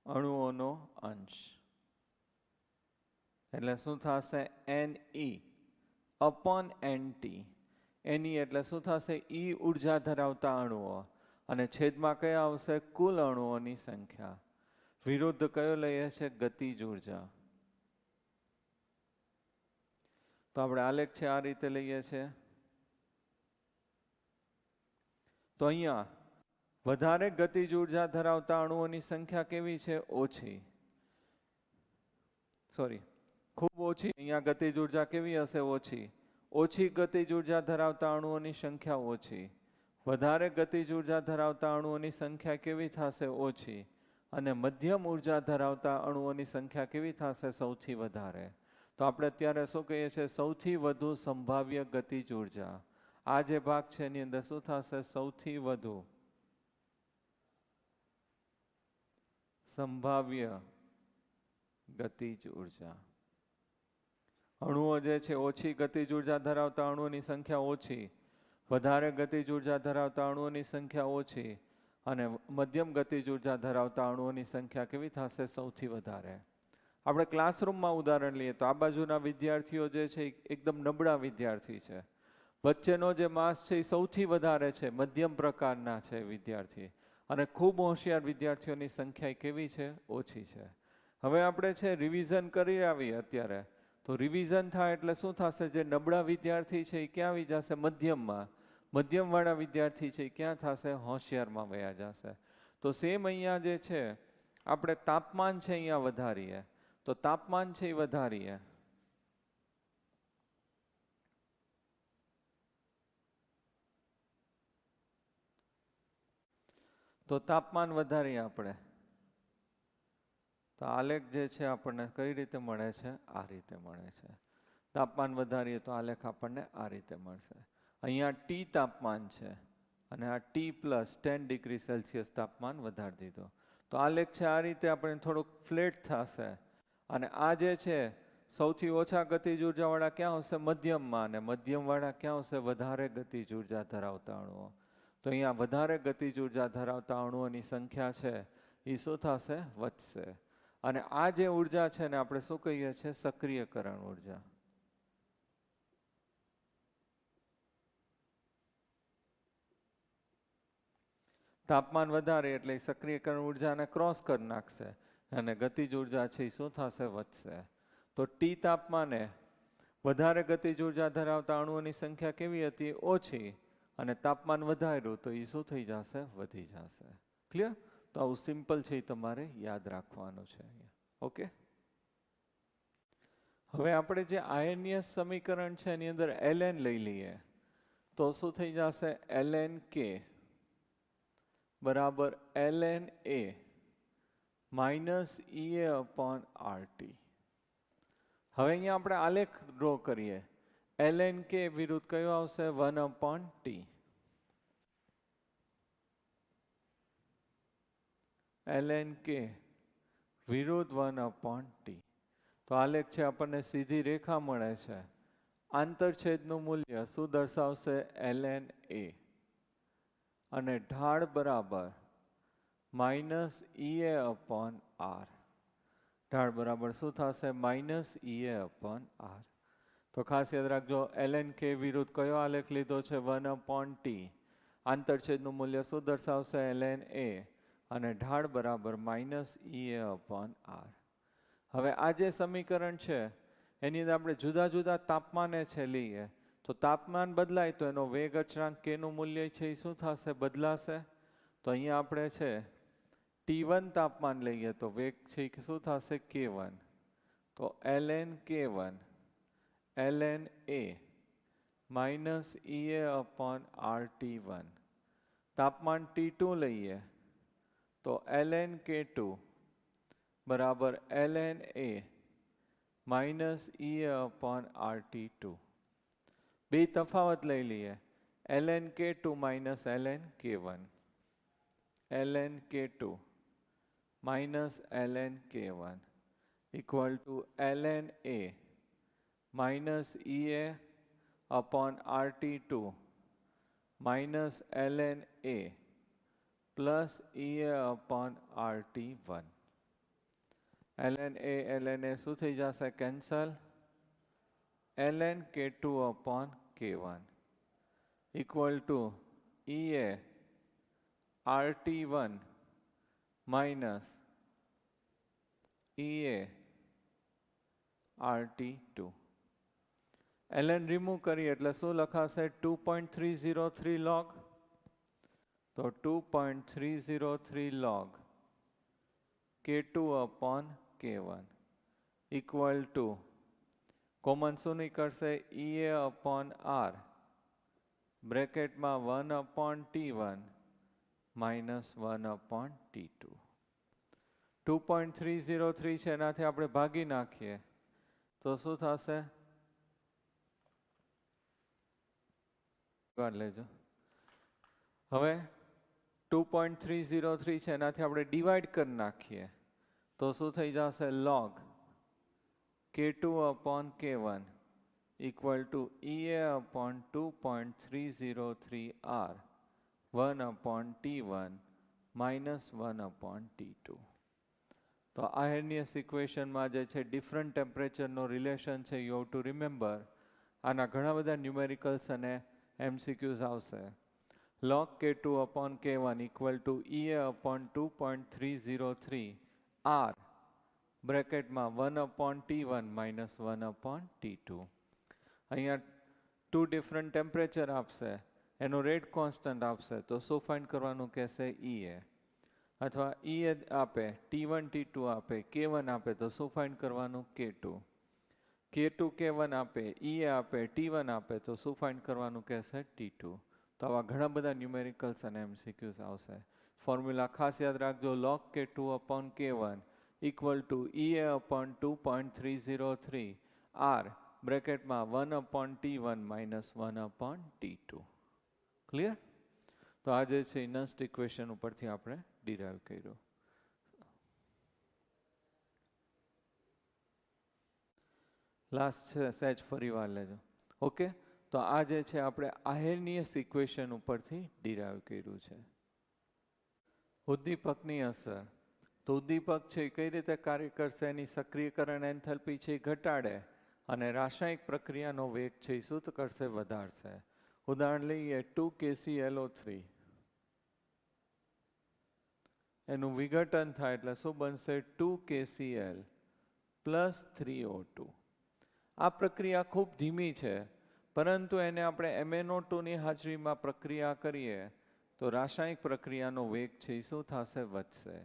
[SPEAKER 1] અણુઓનો અંશ એટલે શું થશે? NE upon NT. NE એટલે શું થશે? E ઉર્જા ધરાવતા અણુઓ અને છેદમાં કયા આવશે? કુલ અણુઓની સંખ્યા. વિરુદ્ધ કયો લઈએ છે? ગતિજ ઉર્જા. તો આપણે આલેખ છે આ રીતે લઈએ છીએ. તો અહીંયા વધારે ગતિજ ઉર્જા ધરાવતા અણુઓની સંખ્યા કેવી છે? ઓછી. સોરી, ખૂબ ઓછી. અહીંયા ગતિજ ઉર્જા કેવી હશે? ઓછી. ઓછી ગતિજ ઉર્જા ધરાવતા અણુઓની સંખ્યા ઓછી. વધારે ગતિજ ઉર્જા ધરાવતા અણુઓની સંખ્યા કેવી થશે? ઓછી. અને મધ્યમ ઉર્જા ધરાવતા અણુઓની સંખ્યા કેવી થશે? સૌથી વધારે. તો આપણે અત્યારે શું કહીએ છીએ? સૌથી વધુ સંભાવ્ય ગતિજ ઉર્જા. આ જે ભાગ છે એની અંદર શું થશે? સૌથી વધુ સંભાવ્ય ગતિજ ઉર્જા. અણુઓ જે છે ઓછી ગતિજ ઉર્જા ધરાવતા અણુઓની સંખ્યા ઓછી, વધારે ગતિજ ઉર્જા ધરાવતા અણુઓની સંખ્યા ઓછી અને મધ્યમ ગતિજ ઉર્જા ધરાવતા અણુઓની સંખ્યા કેવી થશે? સૌથી વધારે. આપણે ક્લાસરૂમમાં ઉદાહરણ લઈએ તો આ બાજુના વિદ્યાર્થીઓ જે છે એકદમ નબળા વિદ્યાર્થી છે, વચ્ચેનો જે માસ છે એ સૌથી વધારે છે, મધ્યમ પ્રકારના છે વિદ્યાર્થી, અને ખૂબ હોશિયાર વિદ્યાર્થીઓની સંખ્યા કેવી છે? ઓછી છે. હવે આપણે છે રિવિઝન કરી આવીએ અત્યારે, તો રિવિઝન થાય એટલે શું થશે? જે નબળા વિદ્યાર્થી છે એ ક્યાં આવી જશે? મધ્યમમાં. મધ્યમવાળા વિદ્યાર્થી છે એ ક્યાં થશે? હોશિયારમાં વયા જશે. તો સેમ અહીંયા જે છે આપણે તાપમાન છે અહીંયા વધારીએ, તો તાપમાન છે એ વધારીએ તો તાપમાન વધારીએ આપણે, તો આલેખ જે છે આપણને કઈ રીતે મળે છે? આ રીતે મળે છે. તાપમાન વધારીએ તો આલેખ આપણને આ રીતે મળશે. અહીંયા T તાપમાન છે અને આ T+10 ડિગ્રી સેલ્સિયસ તાપમાન વધારી દીધો. તો આલેખ છે આ રીતે આપણે થોડુંક ફ્લેટ થશે. અને આ જે છે સૌથી ઓછા ગતિજ ઉર્જાવાળા ક્યાં હશે? મધ્યમમાં. અને મધ્યમવાળા ક્યાં હશે? વધારે ગતિજ ઉર્જા ધરાવતા અણુઓ. તો અહીંયા વધારે ગતિજ ઉર્જા ધરાવતા અણુઓની સંખ્યા છે એ શું થશે? વધશે. અને આ જે ઉર્જા છે ને આપણે શું કહીએ છીએ? સક્રિયકરણ ઉર્જા. તાપમાન વધારે એટલે સક્રિયકરણ ઉર્જાને ક્રોસ કરી નાખશે અને ગતિજ ઉર્જા છે એ શું થશે? વધશે. તો T તાપમાને વધારે ગતિજ ઉર્જા ધરાવતા અણુઓની સંખ્યા કેવી હતી? ઓછી. અને તાપમાન વધાર્યું તો એ શું થઈ જશે? વધી જશે. ક્લિયર? તો આવું સિમ્પલ છે એ તમારે યાદ રાખવાનું છે અહીંયા. ઓકે. હવે આપણે જે આયનીય સમીકરણ છે એની અંદર Ln લઈ લઈએ તો શું થઈ જશે? Ln K બરાબર Ln A માઇનસ EA/RT. હવે અહીંયા આપણે આલેખ ડ્રો કરીએ. Ln K વિરુદ્ધ કયો આવશે? 1/T. Ln K વિરુદ્ધ 1/T. તો આલેખ છે આપણને સીધી રેખા મળે છે. આંતરછેદનું મૂલ્ય શું દર્શાવશે? Ln A. અને ઢાળ બરાબર માઇનસ EA/R. ઢાળ બરાબર શું થશે? Minus EA/R. તો ખાસ યાદ રાખજો, Ln K વિરુદ્ધ કયો આલેખ લીધો છે? 1/T. આંતરછેદનું મૂલ્ય શું દર્શાવશે? Ln A. અને ઢાળ બરાબર -EA/R. હવે આ જે સમીકરણ છે એની અંદર આપણે જુદા જુદા તાપમાને છે લઈએ તો તાપમાન બદલાય તો એનો વેગ અચળાંક કેનું મૂલ્ય છે એ શું થશે, બદલાશે. તો અહીંયા આપણે છે T1 તાપમાન લઈએ તો વેગ છે એ શું થશે, K1. તો ln K1 ln A -EA/RT1. તાપમાન T2 લઈએ તો ln K2 બરાબર ln A -EA/RT2. બે તફાવત લઈ લઈએ, ln K2 - ln K1. ln K2 - ln K1 equal to ln A -EA/RT2 minus ln A plus EA/RT1. ln A શું થઈ જશે, cancel. ln K2/K1 equal to EA/RT1 minus EA/RT2. ln remove કરીએ એટલે શું લખાશે, 2.303 log. તો 2.303 log K2/K1 equal to common શું નીકળશે, EA/R બ્રેકેટમાં 1/T1 minus 1/T2. 2.303 છે એનાથી આપણે ભાગી નાખીએ તો શું થશે, લેજો. હવે 2.303 છે એનાથી આપણે ડિવાઈડ કરી નાખીએ તો શું થઈ જશે, log K2/K1 equal to EA/2.303R 1/T1 minus 1/T2. તો આયર્નિયસ ઇક્વેશનમાં જે છે ડિફરન્ટ ટેમ્પરેચરનો રિલેશન છે, યુ હેવ ટુ રિમેમ્બર. આના ઘણા બધા ન્યુમેરિકલ્સ અને MCQs આવશે. log K2/K1 equal to EA/2.303 R બ્રેકેટમાં 1/T1 minus 1/T2. અહીંયા 2 ડિફરન્ટ ટેમ્પરેચર આપશે, એનો રેટ કોન્સ્ટન્ટ આપશે તો શું ફાઇન્ડ કરવાનું કહેશે, EA. અથવા EA આપે, T1 T2 આપે, K1 આપે તો શું ફાઇન્ડ કરવાનું, K2. K2 K1 આપે, EA આપે, T1 આપે તો શું ફાઇન્ડ કરવાનું કહેશે, T2. તો આવા ઘણા બધા ન્યુમેરિકલ્સ અને MCQs આવશે. ફોર્મ્યુલા ખાસ યાદ રાખજો, log K2/K1 equal to EA/2.303 R બ્રેકેટમાં 1/T1 minus 1/T2. Clear? તો આ જે છે નસ્ટ ઇક્વેશન ઉપરથી આપણે ડિરાઈવ કર્યું. લાસ્ટ છે સેજ ફરી વાર લેજો. ઓકે, તો આ જે છે આપણે આયર્નિયસ ઇક્વેશન ઉપરથી ડિરાઈવ કર્યું છે. ઉદ્દીપકની અસર. તો ઉદ્દીપક છે એ કઈ રીતે કાર્ય કરશે, એની સક્રિયકરણ એન્થેલ્પી છે એ ઘટાડે અને રાસાયણિક પ્રક્રિયાનો વેગ છે એ શું કરશે, વધારશે. ઉદાહરણ લઈએ 2KClO3. એનું વિઘટન થાય એટલે શું બનશે, 2KCl plus 3O2. આ પ્રક્રિયા ખૂબ ધીમી છે, પરંતુ એને આપણે MnO2ની હાજરીમાં પ્રક્રિયા કરીએ તો રાસાયણિક પ્રક્રિયાનો વેગ છે એ શું થશે, વધશે.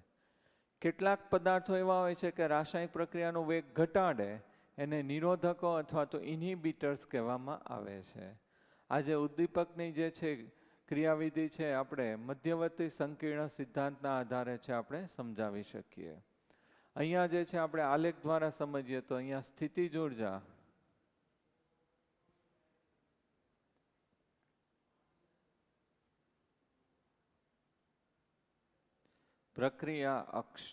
[SPEAKER 1] કેટલાક પદાર્થો એવા હોય છે કે રાસાયણિક પ્રક્રિયાનો વેગ ઘટાડે, એને નિરોધકો અથવા તો ઇન્હિબિટર્સ કહેવામાં આવે છે. આ જે ઉદ્દીપકની જે છે ક્રિયાવિધિ છે આપણે મધ્યવર્તી સંકીર્ણ સિદ્ધાંતના આધારે છે આપણે સમજાવી શકીએ. અહીંયા જે છે આપણે આલેખ દ્વારા સમજીએ તો અહીંયા સ્થિતિજ ઉર્જા પ્રક્રિયા અક્ષ.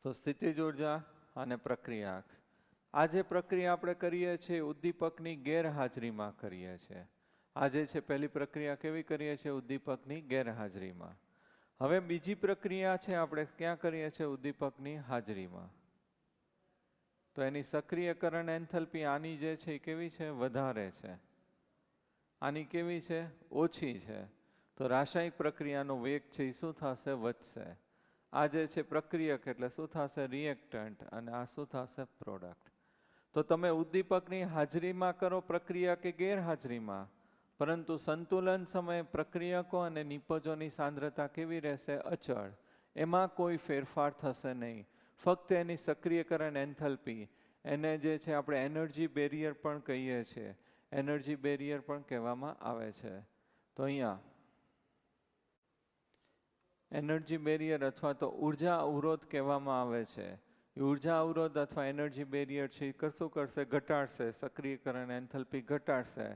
[SPEAKER 1] તો સ્થિતિજ ઉર્જા અને પ્રક્રિયા અક્ષ. આ જે પ્રક્રિયા આપણે કરીએ છીએ ઉદ્દીપકની ગેરહાજરીમાં કરીએ છીએ. આ જે છે પહેલી પ્રક્રિયા કેવી કરીએ છીએ, ઉદ્દીપકની ગેરહાજરીમાં. હવે બીજી પ્રક્રિયા છે આપણે ક્યાં કરીએ છીએ, ઉદ્દીપકની હાજરીમાં. તો એની સક્રિયકરણ એન્થેલ્પી આની જે છે એ કેવી છે, વધારે છે. આની કેવી છે, ઓછી છે. તો રાસાયણિક પ્રક્રિયાનો વેગ છે એ શું થશે? વધશે. આ જે છે પ્રક્રિયક એટલે શું થશે? રિએક્ટન્ટ. અને આ શું થશે? પ્રોડક્ટ. તો તમે ઉદ્દીપકની હાજરીમાં કરો પ્રક્રિયા કે ગેરહાજરીમાં, પરંતુ સંતુલન સમયે પ્રક્રિયકો અને નિપજોની સાંદ્રતા કેવી રહેશે? અચળ. એમાં કોઈ ફેરફાર થશે નહીં. ફક્ત એની સક્રિયકરણ એન્થેલ્પી, એને જે છે આપણે એનર્જી બેરિયર પણ કહીએ છીએ, એનર્જી બેરિયર પણ કહેવામાં આવે છે. તો અહીંયા એનર્જી બેરિયર અથવા તો ઉર્જા અવરોધ કહેવામાં આવે છે. ઉર્જા અવરોધ અથવા એનર્જી બેરિયર છે એ શું કરશે? ઘટાડશે. સક્રિયકરણ એન્થેલ્પી ઘટાડશે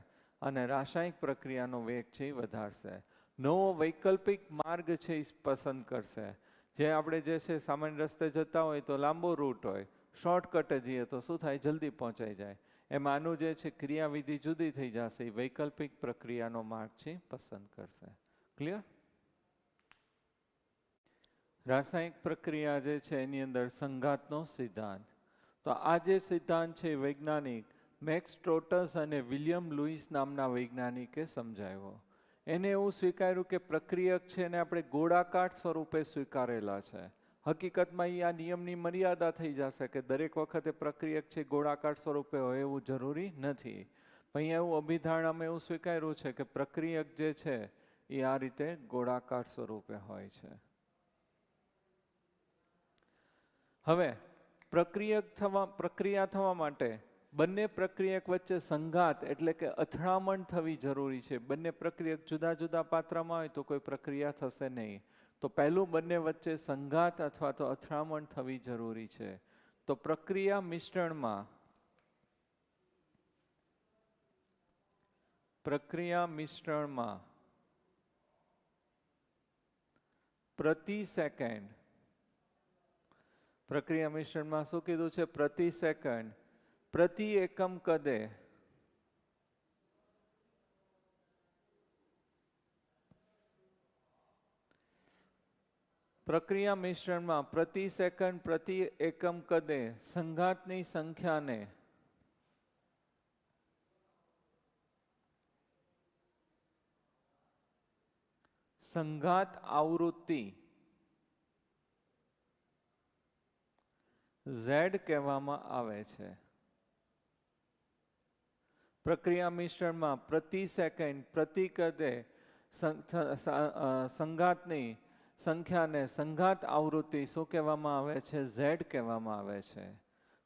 [SPEAKER 1] અને રાસાયણિક પ્રક્રિયાનો વેગ છે એ વધારશે. નવો વૈકલ્પિક માર્ગ છે એ પસંદ કરશે. જે આપણે જે છે સામાન્ય રસ્તે જતા હોય તો લાંબો રૂટ હોય, શોર્ટકટે જઈએ તો શું થાય? જલ્દી પહોંચાઈ જાય. એમાં આનું જે છે ક્રિયાવિધિ જુદી થઈ જશે. એ વૈકલ્પિક પ્રક્રિયાનો માર્ગ છે પસંદ કરશે. ક્લિયર? રાસાયણિક પ્રક્રિયા જે છે એની અંદર સંઘાતનો સિદ્ધાંત. તો આ જે સિદ્ધાંત છે વૈજ્ઞાનિક મેક્સ સ્ટ્રોટસ અને વિલિયમ લુઈસ નામના વૈજ્ઞાનિકે સમજાવ્યો. એને એવું સ્વીકાર્યું કે પ્રક્રિયક છે એને આપણે ગોળાકાર સ્વરૂપે સ્વીકારેલા છે. હકીકતમાં આ નિયમની મર્યાદા થઈ જશે કે દરેક વખતે પ્રક્રિયક છે ગોળાકાર સ્વરૂપે હોય એવું જરૂરી નથી. અહીંયા એવું અભિધારણામાં એવું સ્વીકાર્યું છે કે પ્રક્રિયક જે છે એ આ રીતે ગોળાકાર સ્વરૂપે હોય છે. હવે પ્રક્રિયા થવા માટે બંને પ્રક્રિયક વચ્ચે સંઘાત એટલે કે અથડામણ થવી જરૂરી છે. બંને પ્રક્રિયક જુદા જુદા પાત્રમાં હોય તો કોઈ પ્રક્રિયા થશે નહીં. તો પહેલું બંને વચ્ચે સંઘાત અથવા તો અથડામણ થવી જરૂરી છે. તો પ્રક્રિયા મિશ્રણમાં પ્રતિ સેકન્ડ, પ્રક્રિયા મિશ્રણમાં શું કીધું છે? પ્રતિ સેકન્ડ પ્રતિ એકમ કદે પ્રક્રિયા મિશ્રણમાં પ્રતિ સેકન્ડ પ્રતિ એકમ કદે સંઘાતની સંખ્યાને સંઘાત આવૃત્તિ Z કહેવામાં આવે છે. પ્રક્રિયા મિશ્રણમાં પ્રતિ સેકન્ડ પ્રતિ કદે સંઘાતની સંખ્યાને સંઘાત આવૃત્તિ શું કહેવામાં આવે છે? Z કહેવામાં આવે છે.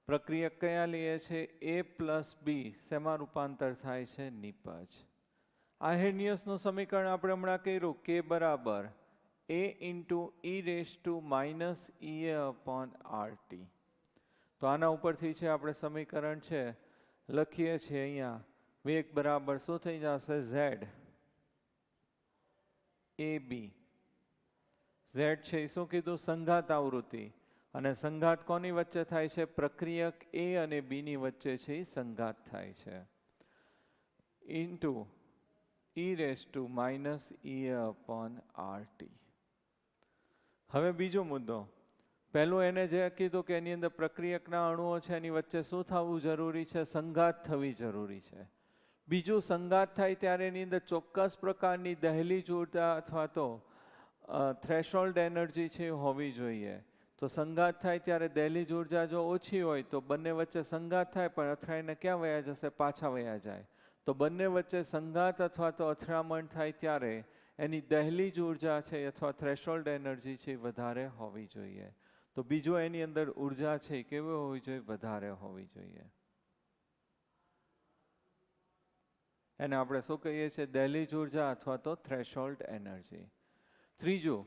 [SPEAKER 1] પ્રક્રિયક કયા લઈએ છે? A+B. શેમાં રૂપાંતર થાય છે? નિપજ. આર્હેનિયસનું સમીકરણ આપણે હમણાં કર્યું કે બરાબર A × E−Ea/RT. તો આના ઉપરથી છે આપણે સમીકરણ છે લખીએ છીએ અહીંયા. વેગ બરાબર શું થઈ જશે? Z AB. Z છે એ શું કીધું? સંઘાત આવૃત્તિ. અને સંઘાત કોની વચ્ચે થાય છે? પ્રક્રિયક A અને B ની વચ્ચે છે એ સંઘાત થાય છે. Into E−Ea/RT. હવે બીજો મુદ્દો. પહેલું એને જે કીધું કે એની અંદર પ્રક્રિયકના અણુઓ છે એની વચ્ચે શું થવું જરૂરી છે? સંઘાત થવી જરૂરી છે. બીજું, સંઘાત થાય ત્યારે એની અંદર ચોક્કસ પ્રકારની દહેલીજ ઉર્જા અથવા તો થ્રેશોલ્ડ એનર્જી છે હોવી જોઈએ. તો સંઘાત થાય ત્યારે દહેલીજ ઉર્જા જો ઓછી હોય તો બંને વચ્ચે સંઘાત થાય પણ અથડાઈને ક્યાં વયા જશે? પાછા વયા જાય. તો બંને વચ્ચે સંઘાત અથવા તો અથડામણ થાય ત્યારે એની દહેલીજ ઉર્જા છે અથવા થ્રેશોલ્ડ એનર્જી છે વધારે હોવી જોઈએ. તો બીજો એની અંદર ઉર્જા છે કેવી હોવી જોઈએ? વધારે હોવી જોઈએ. એને આપણે શું કહીએ છીએ? દહેલીજ ઉર્જા અથવા તો થ્રેશોલ્ડ એનર્જી. ત્રીજું,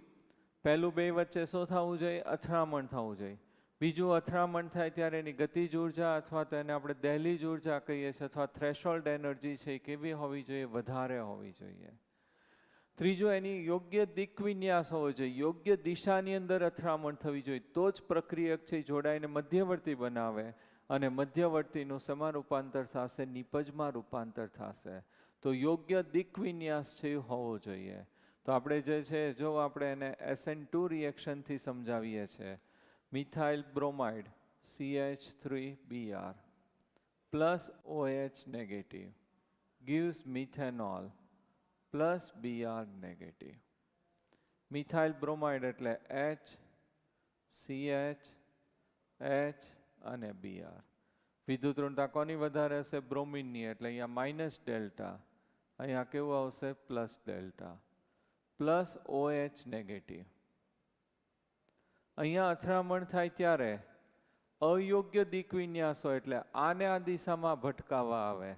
[SPEAKER 1] પહેલું બે વચ્ચે શું થવું જોઈએ? અથડામણ થવું જોઈએ. બીજું, અથડામણ થાય ત્યારે એની ગતિજ ઉર્જા અથવા તો એને આપણે દહેલીજ ઉર્જા કહીએ છીએ અથવા થ્રેશોલ્ડ એનર્જી છે એ કેવી હોવી જોઈએ? વધારે હોવી જોઈએ. ત્રીજું, એની યોગ્ય દિક વિન્યાસ હોવો જોઈએ. યોગ્ય દિશાની અંદર અથડામણ થવી જોઈએ. તો જ પ્રક્રિયક છે જોડાઈને મધ્યવર્તી બનાવે અને મધ્યવર્તીનું શેમાં રૂપાંતર થશે? નિપજમાં રૂપાંતર થશે. તો યોગ્ય દિક વિન્યાસ છે એ હોવો જોઈએ. તો આપણે જે છે જો આપણે એને SN2 રિએક્શનથી સમજાવીએ છીએ. Methyl bromide CH3Br plus OH negative gives methanol plus Br negative. Methyl bromide એટલે H, CH, H અને Br. વિદ્યુત ઋણતા કોની વધારે હશે? બ્રોમિનની, એટલે અહીંયા માઇનસ ડેલ્ટા, અહીંયા કેવું આવશે? Plus delta. Plus OH negative. અહીંયા અથડામણ થાય ત્યારે અયોગ્ય દિક વિન્યાસો એટલે આને આ દિશામાં ભટકાવા આવે.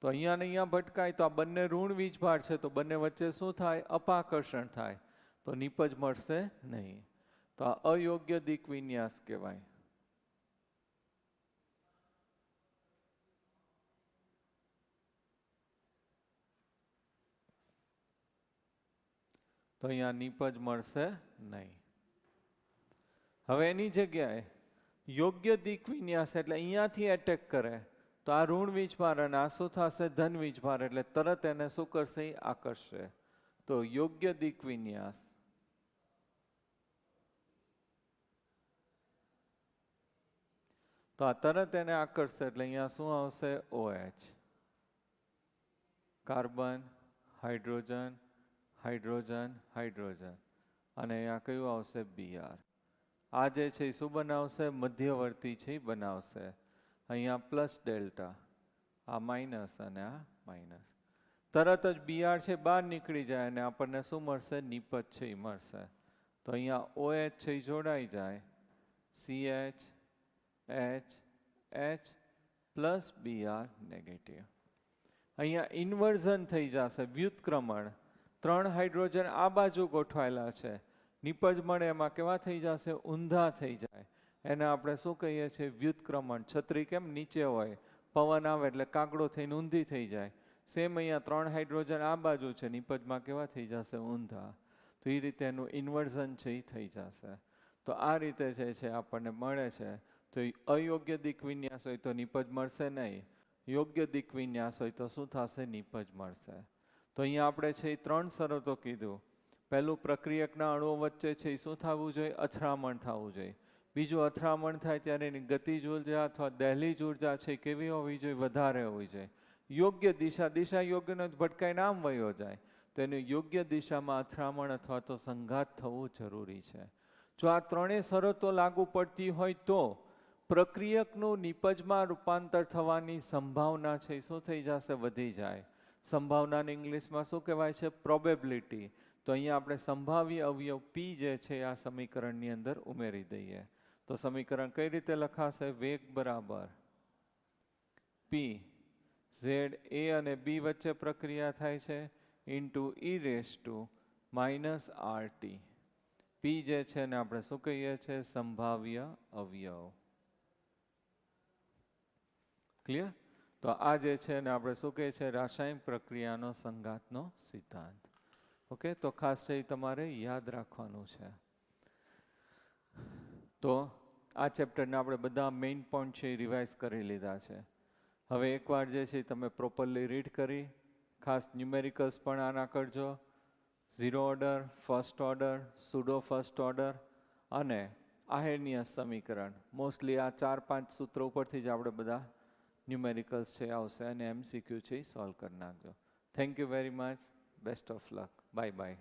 [SPEAKER 1] તો અહીંયા ને અહીંયા ભટકાય તો આ બંને ઋણ વીજભાર છે, તો બંને વચ્ચે શું થાય? અપાકર્ષણ થાય, તો નીપજ મળશે નહીં. તો આ અયોગ્ય દિક વિન્યાસ કહેવાય. તો અહીંયા નીપજ મળશે નહીં. હવે એની જગ્યાએ યોગ્ય દિક વિન્યાસ એટલે અહીંયાથી એટેક કરે તો આ ઋણ વીજભાર અને આ શું થશે? ધન વીજભાર, એટલે તરત એને શું કરશે? આકર્ષશે. તો યોગ્ય દિક વિન્યાસ તો આ તરત એને આકર્ષશે એટલે અહીંયા શું આવશે? OH. Carbon, hydrogen, hydrogen, hydrogen, અને અહીંયા કયું આવશે? Br. આ જે છે એ શું બનાવશે? મધ્યવર્તી છે એ બનાવશે. અહીંયા પ્લસ ડેલ્ટા, આ માઇનસ અને આ માઇનસ. તરત જ Br છે બહાર નીકળી જાય અને આપણને શું મળશે? નીપજ છે એ મળશે. તો અહીંયા OH છે એ જોડાઈ જાય, CH, H, H plus Br negative. અહીંયા ઇન્વર્ઝન થઈ જશે, વ્યુત્ક્રમણ. 3 હાઇડ્રોજન આ બાજુ ગોઠવાયેલા છે, નીપજ મળે એમાં કેવા થઈ જશે? ઊંધા થઈ જાય. એને આપણે શું કહીએ છીએ? વ્યુત્ક્રમણ. છત્રી કેમ નીચે હોય, પવન આવે એટલે કાગડો થઈને ઊંધી થઈ જાય, સેમ અહીંયા 3 હાઇડ્રોજન આ બાજુ છે, નીપજમાં કેવા થઈ જશે? ઊંધા. તો એ રીતે એનું ઇન્વર્ઝન છે એ થઈ જશે. તો આ રીતે જે છે આપણને મળે છે. તો અયોગ્ય દિક વિન્યાસ હોય તો નીપજ મળશે નહીં, યોગ્ય દિક વિન્યાસ હોય તો શું થશે? નીપજ મળશે. તો અહીંયા આપણે છે એ 3 શરતો કીધું. પહેલું, પ્રક્રિયકના અણુઓ વચ્ચે છે એ શું થવું જોઈએ? અથડામણ થવું જોઈએ. બીજું, અથડામણ થાય ત્યારે એની ગતિજ ઉર્જા અથવા દહેલીજ ઉર્જા છે કેવી હોવી જોઈએ? વધારે હોવી જોઈએ. યોગ્ય દિશા યોગ્ય ન ભટકાઈને આમ વયો જાય, તો એની યોગ્ય દિશામાં અથડામણ અથવા તો સંઘાત થવું જરૂરી છે. જો આ 3 શરતો લાગુ પડતી હોય તો પ્રક્રિયકનું નીપજમાં રૂપાંતર થવાની સંભાવના છે શું થઈ જશે? વધી જાય. સંભાવનાને ઇંગ્લિશમાં શું કહેવાય છે? પ્રોબેબિલિટી. તો અહીંયા આપણે સંભાવ્ય અવયવ P જે છે આ સમીકરણની અંદર ઉમેરી દઈએ. તો સમીકરણ કઈ રીતે લખાશે? વેગ બરાબર P, Z A અને B વચ્ચે પ્રક્રિયા થાય છે, ઇન્ટુ e⁻⁻RT. P જે છે ને આપણે શું કહીએ છીએ? સંભાવ્ય અવયવ. ક્લિયર? તો આ જે છે ને આપણે શું કહીએ છીએ? રાસાયણિક પ્રક્રિયાનો સંઘાતનો સિદ્ધાંત. ઓકે, તો ખાસ છે તમારે યાદ રાખવાનું છે. તો આ ચેપ્ટરને આપણે બધા મેઇન પોઈન્ટ છે એ રિવાઇઝ કરી લીધા છે. હવે એકવાર જે છે તમે પ્રોપરલી રીડ કરી, ખાસ ન્યુમેરિકલ્સ પણ આના કરજો. 0 order, first order, sudo first order અને આહેનિયસ સમીકરણ. મોસ્ટલી આ 4-5 સૂત્રો ઉપરથી જ આપણે બધા ન્યુમેરિકલ્સ છે આવશે અને MCQ છે એ સોલ્વ કરી નાખજો. Thank you very much. Best of luck. Bye bye.